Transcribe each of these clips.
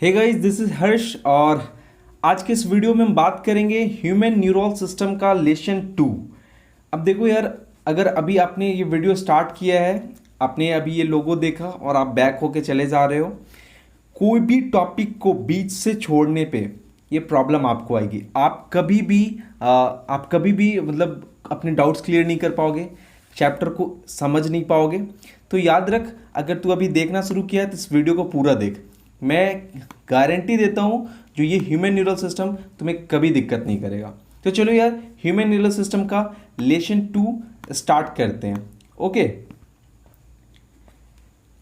Hey guys, this is हर्ष और आज के इस वीडियो में हम बात करेंगे ह्यूमन न्यूरल सिस्टम का लेसन 2। अब देखो यार, अगर अभी आपने ये वीडियो स्टार्ट किया है, आपने अभी ये लोगो देखा और आप बैक होके चले जा रहे हो, कोई भी टॉपिक को बीच से छोड़ने पे ये प्रॉब्लम आपको आएगी। आप कभी भी मतलब अपने डाउट्स क्लियर नहीं कर पाओगे, चैप्टर को समझ नहीं पाओगे। तो याद रख, अगर तू अभी देखना शुरू किया है तो इस वीडियो को पूरा देख। मैं गारंटी देता हूँ जो ये ह्यूमन न्यूरल सिस्टम तुम्हें कभी दिक्कत नहीं करेगा। तो चलो यार, ह्यूमन न्यूरल सिस्टम का लेसन 2 स्टार्ट करते हैं। ओके,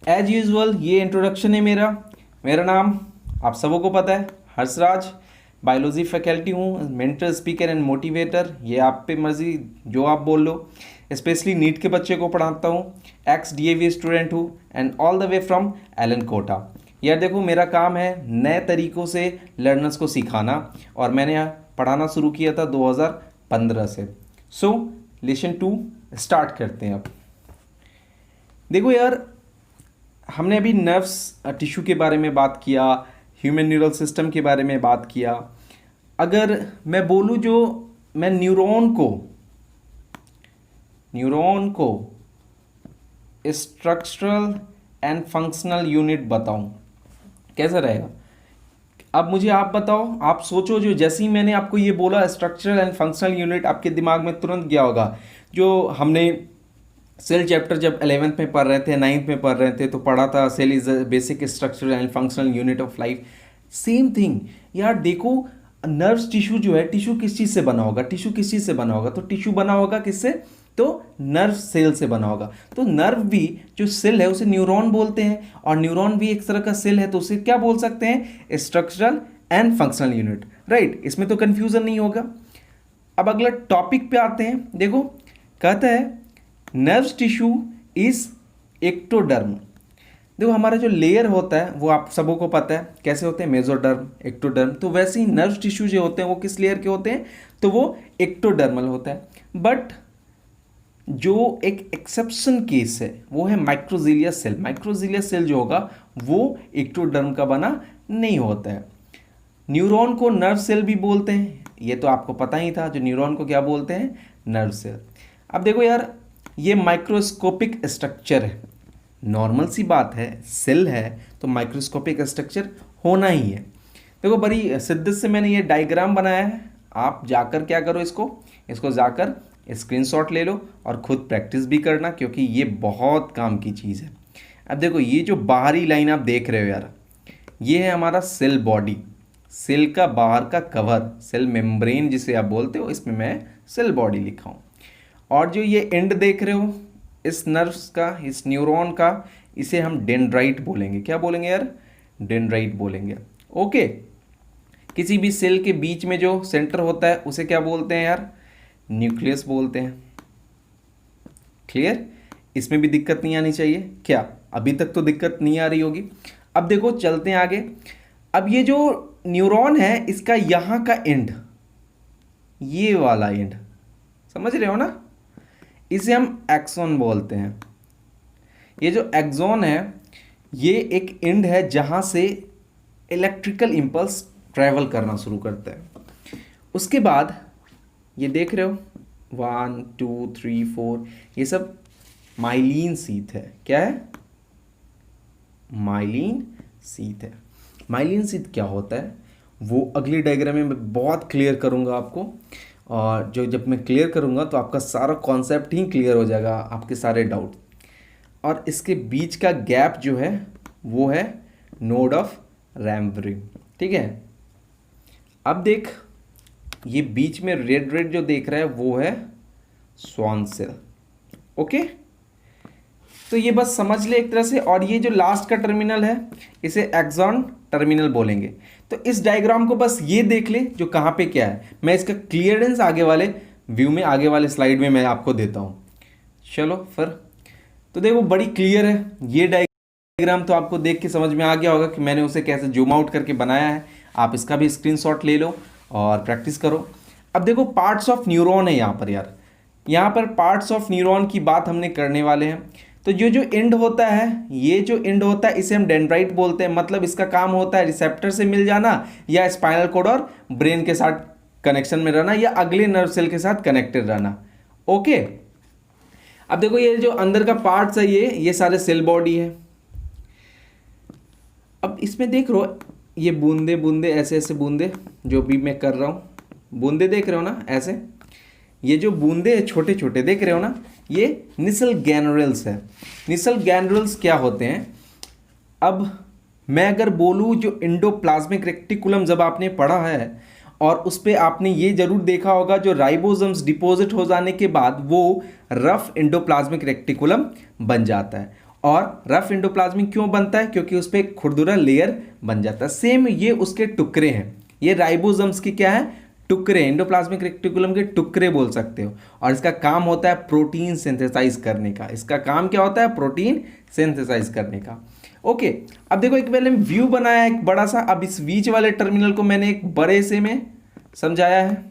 एज यूजुअल ये इंट्रोडक्शन है मेरा नाम आप सबों को पता है, हर्षराज। बायोलॉजी फैकल्टी हूँ, मेंटर, स्पीकर एंड मोटिवेटर। ये आप पे मर्जी, जो आप बोल लो। स्पेशली नीट के बच्चे को पढ़ाता हूँ, एक्स DAV स्टूडेंट हूँ and all the way from Allen Kota. यार देखो, मेरा काम है नए तरीक़ों से लर्नर्स को सिखाना और मैंने पढ़ाना शुरू किया था 2015 से। सो लेसन 2 स्टार्ट करते हैं। अब देखो यार, हमने अभी नर्व्स टिश्यू के बारे में बात किया, ह्यूमन न्यूरल सिस्टम के बारे में बात किया। अगर मैं बोलूँ जो मैं न्यूरॉन को स्ट्रक्चरल एंड फंक्शनल यूनिट बताऊं, कैसा रहेगा? अब मुझे आप बताओ, आप सोचो, जो जैसे ही मैंने आपको ये बोला स्ट्रक्चरल एंड फंक्शनल यूनिट, आपके दिमाग में तुरंत गया होगा जो हमने सेल चैप्टर जब 11th में पढ़ रहे थे, 9th में पढ़ रहे थे, तो पढ़ा था cell is the basic structural and functional unit of life. Same thing यार, देखो नर्व्स टिश्यू जो है, टिश्यू किस चीज़ से बना होगा? तो टिश्यू बना होगा किससे? तो नर्व सेल से बना होगा। तो नर्व भी जो सेल है उसे न्यूरॉन बोलते हैं, और न्यूरॉन भी एक तरह का सेल है, तो उसे क्या बोल सकते हैं? Structural and functional unit. Right, इसमें तो कंफ्यूजन नहीं होगा। अब अगला टॉपिक पे आते हैं। देखो, कहता है नर्व टिश्यू इज एक्टोडर्म। देखो, हमारा जो लेयर होता है वो आप सबों को पता है कैसे होते हैं, मेसोडर्म, एक्टोडर्म। तो वैसे ही नर्व टिश्यू जो होते हैं वो किस लेयर के होते हैं? तो वो एक्टोडर्मल होता है। बट जो एक एक्सेप्शन केस है वो है माइक्रोजीलिया सेल। माइक्रोजीलिया सेल जो होगा वो एक्टोडर्म का बना नहीं होता है। न्यूरॉन को नर्व सेल भी बोलते हैं, ये तो आपको पता ही था। जो न्यूरॉन को क्या बोलते हैं? Nerve cell. अब देखो यार, ये माइक्रोस्कोपिक स्ट्रक्चर है। नॉर्मल सी बात है, सेल है तो माइक्रोस्कोपिक स्ट्रक्चर होना ही है। देखो, बड़ी शिद्दत से मैंने ये डायग्राम बनाया है। आप जाकर क्या करो, इसको जाकर स्क्रीनशॉट ले लो और खुद प्रैक्टिस भी करना, क्योंकि ये बहुत काम की चीज़ है। अब देखो, ये जो बाहरी लाइन आप देख रहे हो यार, ये है हमारा सेल बॉडी, सेल का बाहर का कवर, सेल मेम्ब्रेन जिसे आप बोलते हो, इसमें मैं सेल बॉडी लिखा हूँ। और जो ये एंड देख रहे हो इस नर्व्स का, इस न्यूरॉन का, इसे हम डेंड्राइट बोलेंगे। क्या बोलेंगे यार? डेंड्राइट बोलेंगे। ओके, किसी भी सेल के बीच में जो सेंटर होता है उसे क्या बोलते हैं यार? न्यूक्लियस बोलते हैं। क्लियर? इसमें भी दिक्कत नहीं आनी चाहिए क्या? अभी तक तो दिक्कत नहीं आ रही होगी। अब देखो, चलते हैं आगे। अब ये जो न्यूरॉन है, इसका यहाँ का एंड, ये वाला एंड, समझ रहे हो ना? इसे हम एक्सॉन बोलते हैं। ये जो एक्सॉन है, ये एक एंड है जहाँ से इलेक्ट्रिकल इंपल्स ट्रैवल करना शुरू करता है। उसके बाद ये देख रहे हो 1 2 3 4, ये सब माइलिन शीथ है। क्या है? माइलिन शीथ है। माइलिन शीथ क्या होता है वो अगली डायग्राम में मैं बहुत क्लियर करूँगा आपको, और जब मैं क्लियर करूँगा तो आपका सारा कॉन्सेप्ट ही क्लियर हो जाएगा, आपके सारे डाउट। और इसके बीच का गैप जो है वो है नोड ऑफ रैम्ब्री। ठीक है? अब देख, ये बीच में रेड रेड जो देख रहा है वो है स्वान सेल। ओके, तो ये बस समझ ले एक तरह से। और ये जो लास्ट का टर्मिनल है इसे एक्सॉन टर्मिनल बोलेंगे। तो इस डायग्राम को बस ये देख ले जो कहाँ पे क्या है। मैं इसका क्लियरेंस आगे वाले व्यू में, आगे वाले स्लाइड में मैं आपको देता हूँ। चलो फिर, तो देखो बड़ी क्लियर है ये डायग्राम। तो आपको देख के समझ में आ गया होगा कि मैंने उसे कैसे जूम आउट करके बनाया है। आप इसका भी स्क्रीनशॉट ले लो और प्रैक्टिस करो। अब देखो, पार्ट्स ऑफ न्यूरॉन है यहाँ पर यार। यहाँ पर पार्ट्स ऑफ न्यूरॉन की बात हमने करने वाले हैं। तो जो जो एंड होता है, ये जो एंड होता है इसे हम डेंड्राइट बोलते हैं। मतलब इसका काम होता है रिसेप्टर से मिल जाना या स्पाइनल कॉर्ड और ब्रेन के साथ कनेक्शन में रहना या अगले नर्व सेल के साथ कनेक्टेड रहना। ओके, अब देखो ये जो अंदर का पार्ट्स है ये सारे सेल बॉडी है। अब इसमें देख रहे हो ये बूंदे बूंदे ऐसे ऐसे बूंदे जो भी मैं कर रहा हूँ, बूंदे देख रहे हो ना ऐसे, ये जो बूंदे छोटे छोटे देख रहे हो ना, ये निसल गैनुलस है। निसल गैनुलस क्या होते हैं? अब मैं अगर बोलूँ जो एंडोप्लाज्मिक रेक्टिकुलम जब आपने पढ़ा है और उस पर आपने ये जरूर देखा होगा जो राइबोसोम्स डिपॉजिट हो जाने के बाद वो रफ एंडोप्लाज्मिक रेक्टिकुलम बन जाता है। और रफ एंडोप्लाज्मिक क्यों बनता है? क्योंकि उस पर एक खुरदुरा लेयर बन जाता है। सेम ये उसके टुकड़े हैं, ये राइबोसोम्स के क्या है? टुकड़े, एंडोप्लाज्मिक रेक्टिकुलम के टुकड़े बोल सकते हो। और इसका काम होता है प्रोटीन सिंथेसाइज करने का। इसका काम क्या होता है? प्रोटीन सिंथेसाइज करने का। ओके, अब देखो एक पहले व्यू बनाया है एक बड़ा सा, अब इस बीच वाले टर्मिनल को मैंने एक बड़े से में समझाया है।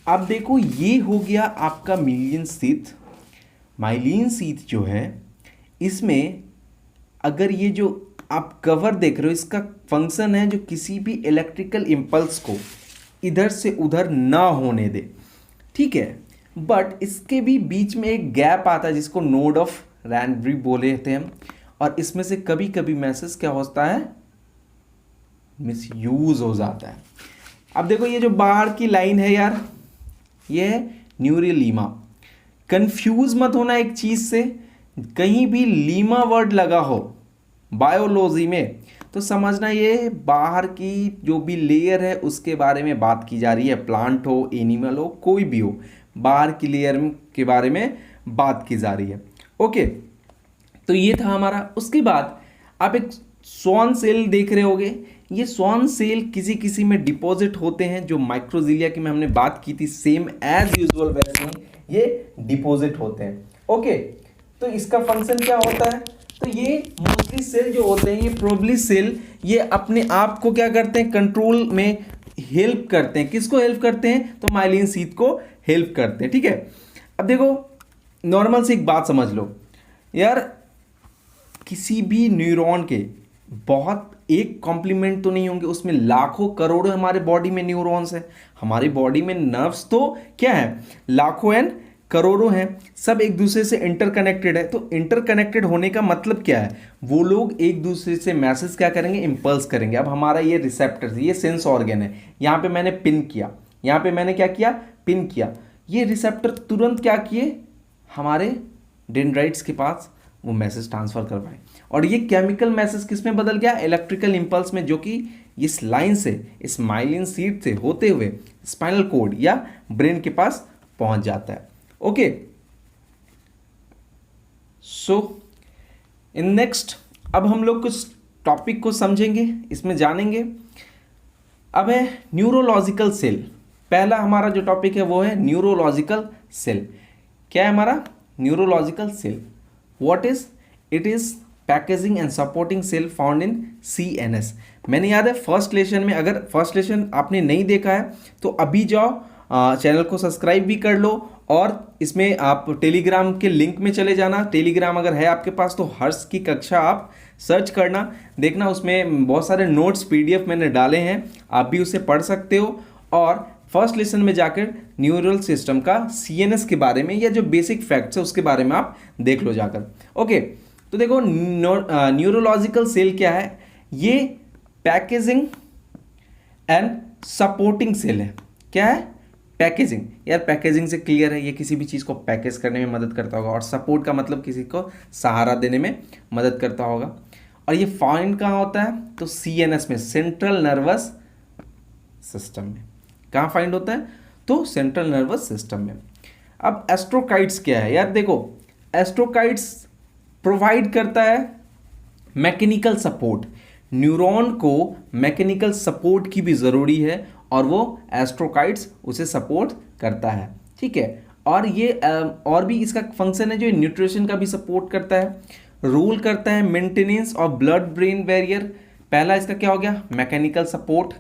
अब देखो ये हो गया आपका माइलिन शीथ। माइलिन शीथ जो है इसमें अगर ये जो आप कवर देख रहे हो इसका फंक्शन है जो किसी भी इलेक्ट्रिकल इम्पल्स को इधर से उधर ना होने दे, ठीक है। बट इसके भी बीच में एक गैप आता है जिसको नोड ऑफ रैनबरी बोले थे हम, और इसमें से कभी कभी मैसेज क्या होता है? मिसयूज हो जाता है। अब देखो ये जो बाहर की लाइन है यार, ये है न्यूरलीमा। कंफ्यूज मत होना एक चीज से, कहीं भी लीमा वर्ड लगा हो बायोलॉजी में तो समझना ये बाहर की जो भी लेयर है उसके बारे में बात की जा रही है। प्लांट हो, एनिमल हो, कोई भी हो, बाहर की लेयर के बारे में बात की जा रही है। ओके, तो ये था हमारा। उसके बाद आप एक स्वान सेल देख रहे होगे। ये स्वान सेल किसी किसी में डिपॉजिट होते हैं, जो माइक्रोजिलिया की में हमने बात की थी, सेम एज यूजुअल वैसे ही ये डिपॉजिट होते हैं। ओके, तो इसका फंक्शन क्या होता है? तो ये मोस्टली सेल जो होते हैं, ये प्रोबली सेल, ये अपने आप को क्या करते हैं? कंट्रोल में हेल्प करते हैं। किसको हेल्प करते हैं? तो माइलिन शीथ को हेल्प करते हैं, ठीक है। अब देखो नॉर्मल से एक बात समझ लो यार, किसी भी न्यूरॉन के बहुत एक कॉम्प्लीमेंट तो नहीं होंगे, उसमें लाखों करोड़ों हमारे बॉडी में न्यूरॉन्स हैं। हमारी बॉडी में नर्व्स तो क्या है? लाखों एंड करोड़ों हैं, सब एक दूसरे से इंटरकनेक्टेड है। तो इंटरकनेक्टेड होने का मतलब क्या है? वो लोग एक दूसरे से मैसेज क्या करेंगे? इंपल्स करेंगे। अब हमारा ये रिसेप्टर, ये सेंस ऑर्गन है, यहाँ पे मैंने पिन किया, यहाँ पे मैंने क्या किया? पिन किया। ये रिसेप्टर तुरंत क्या किए? हमारे डेंड्राइट्स के पास वो मैसेज ट्रांसफर करवाए, और ये केमिकल मैसेज किस में बदल गया? इलेक्ट्रिकल इंपल्स में, जो कि इस लाइन से, इस माइलिन शीथ से होते हुए स्पाइनल कॉर्ड या ब्रेन के पास पहुंच जाता है। ओके, सो इन नेक्स्ट अब हम लोग कुछ टॉपिक को समझेंगे, इसमें जानेंगे। अब है न्यूरोलॉजिकल सेल। पहला हमारा जो टॉपिक है वो है न्यूरोलॉजिकल सेल। क्या है हमारा? Neurological cell. What is it? Is packaging and supporting cell found in CNS। मैंने याद है फर्स्ट लेसन में, अगर फर्स्ट लेसन आपने नहीं देखा है तो अभी जाओ, चैनल को सब्सक्राइब भी कर लो, और इसमें आप टेलीग्राम के लिंक में चले जाना। टेलीग्राम अगर है आपके पास तो हर्ष की कक्षा आप सर्च करना, देखना उसमें बहुत सारे नोट्स PDF मैंने डाले हैं, आप भी उसे पढ़ सकते हो। और फर्स्ट लेसन में जाकर न्यूरल सिस्टम का CNS के बारे में या जो बेसिक फैक्ट्स है उसके बारे में आप देख लो जाकर। ओके, तो देखो न्यूरोलॉजिकल सेल क्या है? ये पैकेजिंग एंड सपोर्टिंग सेल है। क्या है? पैकेजिंग। यार पैकेजिंग से क्लियर है, ये किसी भी चीज़ को पैकेज करने में मदद करता होगा, और सपोर्ट का मतलब किसी को सहारा देने में मदद करता होगा। और ये फाइंड कहाँ होता है? तो CNS में, सेंट्रल नर्वस सिस्टम में। कहाँ फाइंड होता है? तो सेंट्रल नर्वस सिस्टम में। अब एस्ट्रोकाइट्स क्या है? यार देखो, एस्ट्रोकाइट्स प्रोवाइड करता है मैकेनिकल सपोर्ट। न्यूरॉन को मैकेनिकल सपोर्ट की भी ज़रूरी है, और वो एस्ट्रोकाइट्स उसे सपोर्ट करता है, ठीक है। और ये और भी इसका फंक्शन है जो न्यूट्रिशन का भी सपोर्ट करता है, रोल करता है maintenance of blood brain barrier. पहला इसका क्या हो गया? Mechanical support.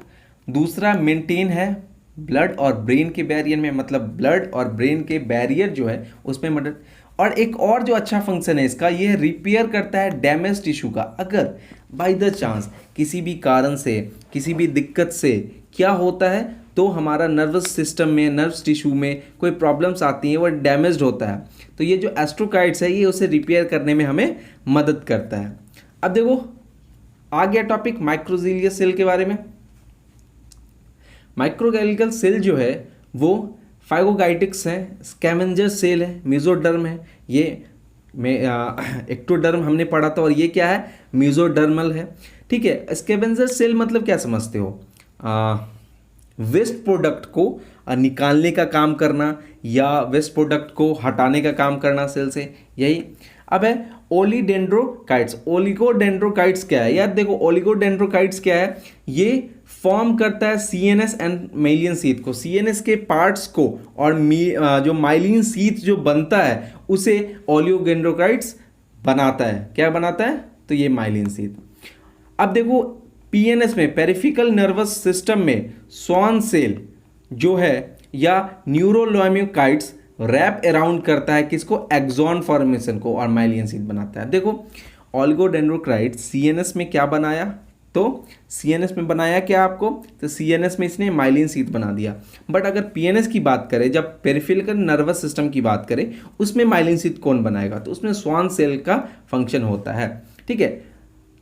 दूसरा मेंटेन है ब्लड और ब्रेन के बैरियर में, मतलब ब्लड और ब्रेन के बैरियर जो है उसमें मदद। और एक और जो अच्छा फंक्शन है इसका, ये रिपेयर करता है डैमेज टिश्यू का। अगर बाय द चांस किसी भी कारण से, किसी भी दिक्कत से क्या होता है, तो हमारा नर्वस सिस्टम में, नर्व्स टिश्यू में कोई प्रॉब्लम्स आती हैं, वो डैमेज्ड होता है, तो ये जो एस्ट्रोकाइट्स है ये उसे रिपेयर करने में हमें मदद करता है। अब देखो आ गया टॉपिक माइक्रोजीलियल सेल के बारे में। माइक्रोजीलियल सेल जो है वो फाइगोगाइटिक्स है, स्कैवेंजर सेल है, मेसोडर्म है, ये एक्टोडर्म हमने पढ़ा था, और ये क्या है, मेसोडर्मल है। ठीक है, स्कैवेंजर सेल मतलब क्या समझते हो, वेस्ट प्रोडक्ट को निकालने का काम करना या वेस्ट प्रोडक्ट को हटाने का काम करना सेल से, यही। अब है ओलीडेंड्रोकाइट्स। ओलिगोडेंड्रोकाइट्स क्या है यार, देखो ओलिगोडेंड्रोकाइट्स क्या है, ये फॉर्म करता है सीएनएस एंड माइलिन शीथ को, सीएनएस के पार्ट्स को, और जो माइलिन शीथ जो बनता है उसे ओलिगोडेंड्रोकाइट्स बनाता है। क्या बनाता है, तो ये माइलिन शीथ। अब देखो पीएनएस में, पेरिफेरल नर्वस सिस्टम में स्वान सेल जो है या न्यूरोलोम्यूकाइट्स रैप अराउंड करता है किसको, एक्सॉन फॉर्मेशन को, और माइलिन शीथ बनाता है। देखो ओलिगोडेंड्रोकाइट्स सीएनएस में क्या बनाया, तो सीएनएस में बनाया क्या आपको, तो सीएनएस में इसने माइलिन शीथ बना दिया। बट अगर पीएनएस की बात करें, जब पेरिफेरल नर्वस सिस्टम की बात करें, उसमें माइलिन शीथ कौन बनाएगा, तो उसमें स्वान सेल का फंक्शन होता है। ठीक है,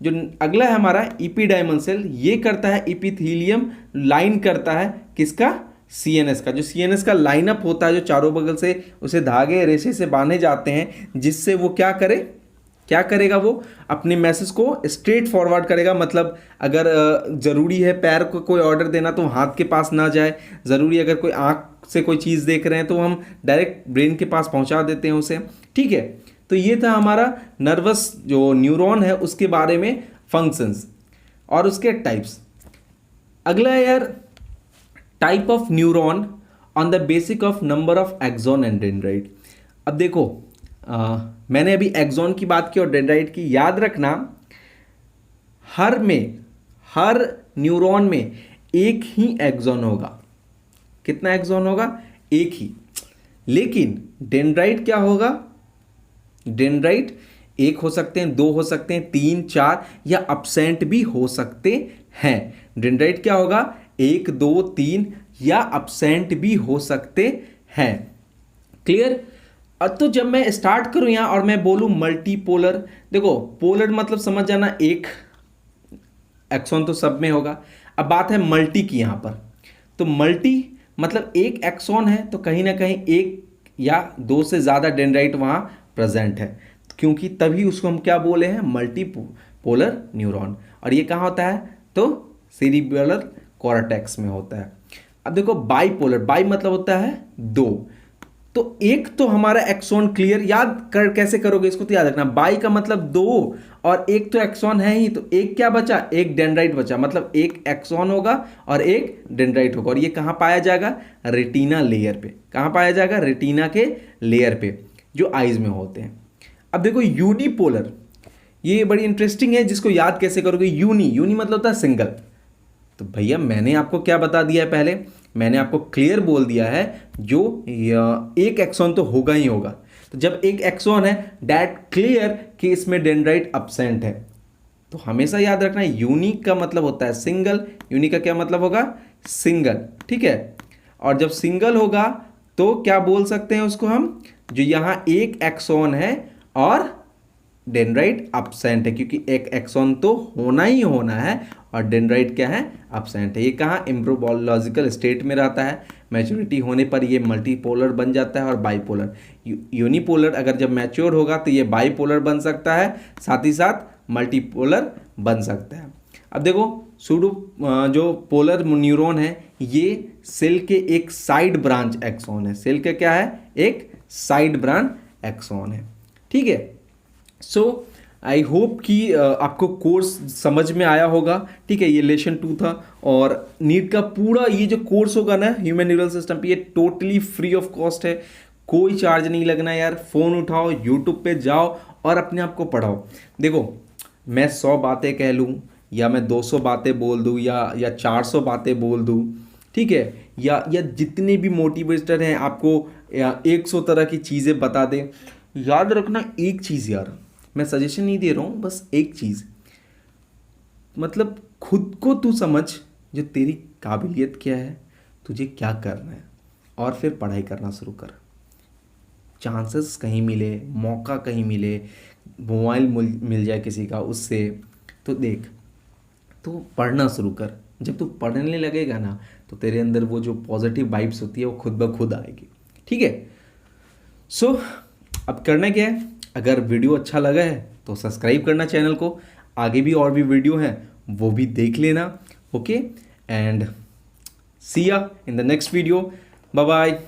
जो अगला है हमारा इपिडाइमल सेल, ये करता है इपिथीलियम लाइन करता है किसका, सीएनएस का। जो सीएनएस का लाइनअप होता है, जो चारों बगल से उसे धागे रेशे से बांधे जाते हैं, जिससे वो क्या करे, क्या करेगा, वो अपने मैसेज को स्ट्रेट फॉरवर्ड करेगा। मतलब अगर ज़रूरी है पैर को कोई ऑर्डर देना तो हाथ के पास ना जाए, ज़रूरी अगर कोई आँख से कोई चीज़ देख रहे हैं तो हम डायरेक्ट ब्रेन के पास पहुंचा देते हैं उसे। ठीक है, तो ये था हमारा नर्वस जो न्यूरॉन है उसके बारे में फंक्शंस और उसके टाइप्स। अगला है यार type of neuron on the basic of number of axon and dendrite. अब देखो मैंने अभी एक्सॉन की बात की और डेंड्राइट की, याद रखना हर न्यूरॉन में एक ही एक्सॉन होगा। कितना एक्सॉन होगा, एक ही। लेकिन डेंड्राइट क्या होगा, डेंड्राइट एक हो सकते हैं, दो हो सकते हैं, तीन, चार या अब्सेंट भी हो सकते हैं। डेंड्राइट क्या होगा, एक, दो, तीन या अब्सेंट भी हो सकते हैं। क्लियर। अब तो जब मैं स्टार्ट करूं यहां और मैं बोलूं मल्टीपोलर, देखो पोलर मतलब समझ जाना एक एक्सॉन तो सब में होगा। अब बात है मल्टी की यहां पर, तो मल्टी मतलब एक एक्सॉन है तो कहीं ना कहीं एक या दो से ज़्यादा डेंड्राइट वहां प्रेजेंट है, क्योंकि तभी उसको हम क्या बोले हैं, मल्टीपोलर न्यूरॉन। और ये कहाँ होता है, तो सेरिबेलर कॉर्टेक्स में होता है। अब देखो बाईपोलर, बाई मतलब होता है दो, तो एक तो हमारा एक्सॉन क्लियर, याद कर कैसे करोगे इसको, तो याद रखना बाई का मतलब दो और एक तो एक्सॉन है ही, तो एक क्या बचा, एक डेंड्राइट बचा, मतलब एक एक्सॉन होगा और एक डेंड्राइट होगा। और ये कहाँ पाया जाएगा, रेटिना लेयर पे। कहाँ पाया जाएगा, रेटिना के लेयर पे जो आईज में होते हैं। अब देखो यूनिपोलर, ये बड़ी इंटरेस्टिंग है, जिसको याद कैसे करोगे, यूनी मतलब होता है सिंगल। तो भैया मैंने आपको क्या बता दिया है, पहले मैंने आपको क्लियर बोल दिया है जो एक एक्सॉन तो होगा ही होगा। तो जब एक एक्सॉन है दैट क्लियर कि इसमें डेंड्राइट अब्सेंट है, तो हमेशा याद रखना यूनिक का मतलब होता है सिंगल। यूनिक का क्या मतलब होगा, सिंगल। ठीक है, और जब सिंगल होगा तो क्या बोल सकते हैं उसको हम, जो यहाँ एक एक्सॉन है और डेंड्राइट अब्सेंट है, क्योंकि एक एक्सॉन तो होना ही होना है और डेंड्राइट क्या है, अब्सेंट है। ये कहाँ, एम्ब्रियोलॉजिकल स्टेट में रहता है, मैच्योरिटी होने पर ये मल्टीपोलर बन जाता है और बाईपोलर। यूनिपोलर अगर जब मैच्योर होगा तो ये बाईपोलर बन सकता है, साथ ही साथ मल्टीपोलर बन सकता है। अब देखो सूडो जो पोलर न्यूरॉन है ये सेल के एक साइड ब्रांच एक्सॉन है। सेल का क्या है, एक साइड ब्रांच एक्सॉन है। ठीक है, सो आई होप कि आपको कोर्स समझ में आया होगा। ठीक है, ये लेसन 2 था और नीट का पूरा ये जो कोर्स होगा ना ह्यूमन न्यूरल सिस्टम पे, ये टोटली फ्री ऑफ कॉस्ट है, कोई चार्ज नहीं लगना यार। फ़ोन उठाओ, यूट्यूब पे जाओ और अपने आप को पढ़ाओ। देखो मैं 100 बातें कह लूँ या मैं 200 बातें बोल दूँ या 400 बातें बोल दूँ, ठीक है, या जितने भी मोटिवेटर हैं आपको 100 तरह की चीज़ें बता दें, याद रखना एक चीज़ यार, मैं सजेशन नहीं दे रहा हूँ, बस एक चीज़, मतलब खुद को तू समझ, जो तेरी काबिलियत क्या है, तुझे क्या करना है, और फिर पढ़ाई करना शुरू कर। चांसेस कहीं मिले, मौका कहीं मिले, मोबाइल मिल जाए किसी का उससे, तो देख, तो पढ़ना शुरू कर। जब तू पढ़ने लगेगा ना, तो तेरे अंदर वो जो पॉजिटिव वाइब्स होती है वो खुद ब खुद आएगी। ठीक है। सो अब करना क्या है, अगर वीडियो अच्छा लगा है तो सब्सक्राइब करना चैनल को, आगे भी और भी वीडियो हैं वो भी देख लेना। Okay, and see ya in the next video. Bye bye.